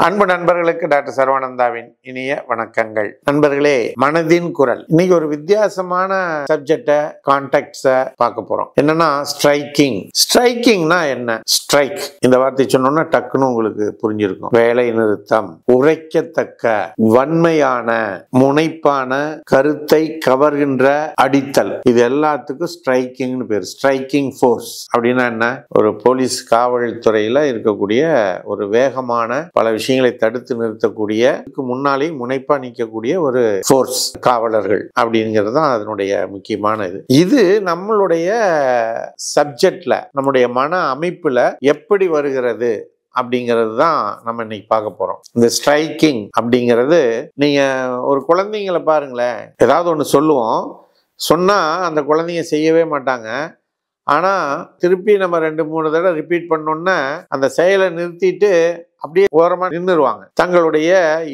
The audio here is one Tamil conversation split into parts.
அன்பு நண்பர்களுக்கு டாக்டர் சரவணந்தாவின் இனிய வணக்கங்கள். நண்பர்களே, மனதின் குரல். இன்னைக்கு ஒரு வித்தியாசமான சப்ஜெக்ட கான்டெக்ட்ஸ பார்க்க போறோம். என்னன்னா ஸ்ட்ரைக்கிங். ஸ்ட்ரைக்கிங்னா என்ன? ஸ்ட்ரைக் இந்த வார்த்தை சொன்னோம்னா டக்குன்னு உங்களுக்கு புரிஞ்சிருக்கும். வேலை நிறுத்தம், உரைக்கத்தக்க, வன்மையான, முனைப்பான, கருத்தை கவர்கின்ற அடித்தல், இது எல்லாத்துக்கும் ஸ்ட்ரைக்கிங்னு பேர். ஸ்ட்ரைக்கிங் ஃபோர்ஸ் அப்படின்னா என்ன? ஒரு போலீஸ் காவல்துறையில இருக்கக்கூடிய ஒரு வேகமான பல விஷயங்களை தடுத்து நிறுத்தக்கூடிய, முன்னாலே முனைப்பா நிற்கக்கூடிய ஒரு ஃபோர்ஸ் காவலர்கள் அப்படிங்கிறது தான் அதனுடைய முக்கியமான இது நம்மளுடைய சப்ஜெக்ட்ல, நம்முடைய மன அமைப்புல எப்படி வருகிறது அப்படிங்கிறது தான் நம்ம இன்னைக்கு பார்க்க போறோம். இந்த ஸ்ட்ரைக்கிங் அப்படிங்கிறது, நீங்க ஒரு குழந்தைங்களை பாருங்களேன், ஏதாவது ஒன்று சொல்லுவோம், சொன்னா அந்த குழந்தைங்க செய்யவே மாட்டாங்க. ஆனா திருப்பி நம்ம 2-3 தடவை ரிப்பீட் பண்ணோம்னா அந்த செயலை நிறுத்திட்டு அப்படியே ஓரமா நின்றுருவாங்க. தங்களுடைய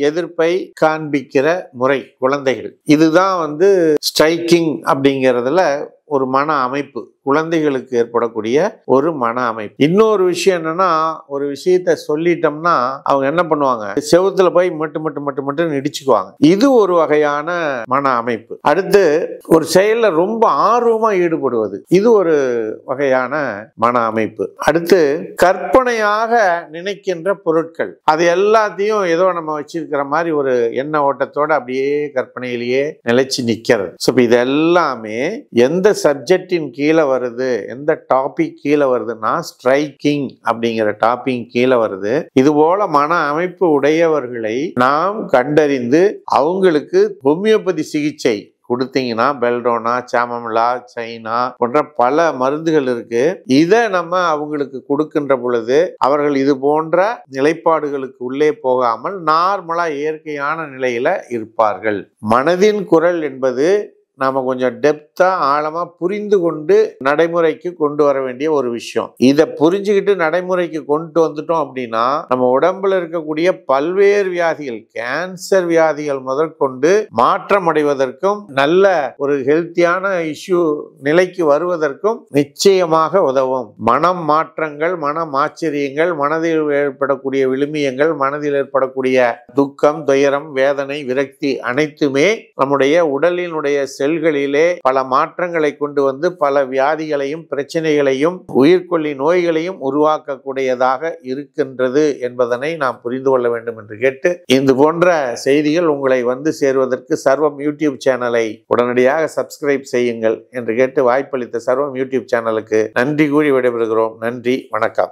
எதிர்ப்பை காண்பிக்கிற முறை குழந்தைகள். இதுதான் ஸ்ட்ரைக்கிங் அப்படிங்கிறதுல ஒரு மன அமைப்பு, குழந்தைகளுக்கு ஏற்படக்கூடிய ஒரு மன அமைப்பு. இன்னொரு விஷயம் என்னன்னா, ஒரு விஷயத்த சொல்லிட்டோம்னா அவங்க என்ன பண்ணுவாங்க, செவுத்துல போய் மட்டும் இடிச்சுக்குவாங்க. இது ஒரு வகையான மன அமைப்பு. அடுத்து ஒரு செயல்ல ரொம்ப ஆர்வமா ஈடுபடுவது, இது ஒரு வகையான மன அமைப்பு. அடுத்து கற்பனையாக நினைக்கின்ற பொருட்கள், அது எல்லாத்தையும் ஏதோ நம்ம வச்சிருக்கிற மாதிரி ஒரு எண்ண ஓட்டத்தோட அப்படியே கற்பனையிலேயே நிலைச்சு நிக்கிறது. இது எல்லாமே எந்த சப்ஜெக்டின் கீழே வருது, எந்த டாபிக் கீழே வருதுன்னா ஸ்ட்ரைக்கிங் அப்படிங்கிற டாபிக் கீழே வருது. இது போல மன அமைப்பு உடையவர்களை நாம் கண்டறிந்து அவங்களுக்கு ஹோமியோபதி சிகிச்சை கொடுத்தீங்கன்னா, பெல்டோனா, சாமமிலா, சைனா போன்ற பல மருந்துகள் இருக்கு. இதை நம்ம அவங்களுக்கு கொடுக்கின்ற பொழுது அவர்கள் இது போன்ற நிலைப்பாடுகளுக்கு உள்ளே போகாமல் நார்மலா இயற்கையான நிலையில இருப்பார்கள். மனதின் குரல் என்பது நாம கொஞ்சம் டெப்தா ஆழமா புரிந்து கொண்டு நடைமுறைக்கு கொண்டு வர வேண்டிய ஒரு விஷயம். இதை புரிஞ்சுக்கிட்டு நடைமுறைக்கு கொண்டு வந்துட்டோம் அப்படின்னா நம்ம உடம்புல இருக்கக்கூடிய பல்வேறு வியாதிகள், கேன்சர் வியாதிகள் முதற்கொண்டு மாற்றம் அடைவதற்கும், நல்ல ஒரு ஹெல்த்தியான இஷ்யூ நிலைக்கு வருவதற்கும் நிச்சயமாக உதவும். மனம் மாற்றங்கள், மனம் ஆச்சரியங்கள், மனதில் ஏற்படக்கூடிய விழுமியங்கள், மனதில் ஏற்படக்கூடிய துக்கம், துயரம், வேதனை, விரக்தி அனைத்துமே நம்முடைய உடலினுடைய செல்களிலே பல மாற்றங்களை கொண்டு வந்து பல வியாதிகளையும் பிரச்சனைகளையும் உயிர்கொல்லி நோய்களையும் உருவாக்கக்கூடியதாக இருக்கின்றது என்பதனை நாம் புரிந்து கொள்ள வேண்டும் என்று கேட்டு, இது போன்ற செய்திகள் உங்களை சேருவதற்கு சர்வம் யூடியூப் சேனலை உடனடியாக சப்ஸ்கிரைப் செய்யுங்கள் என்று கேட்டு வாய்ப்பளித்த சர்வம் யூடியூப் சேனலுக்கு நன்றி கூறி விடைபெறுகிறோம். நன்றி, வணக்கம்.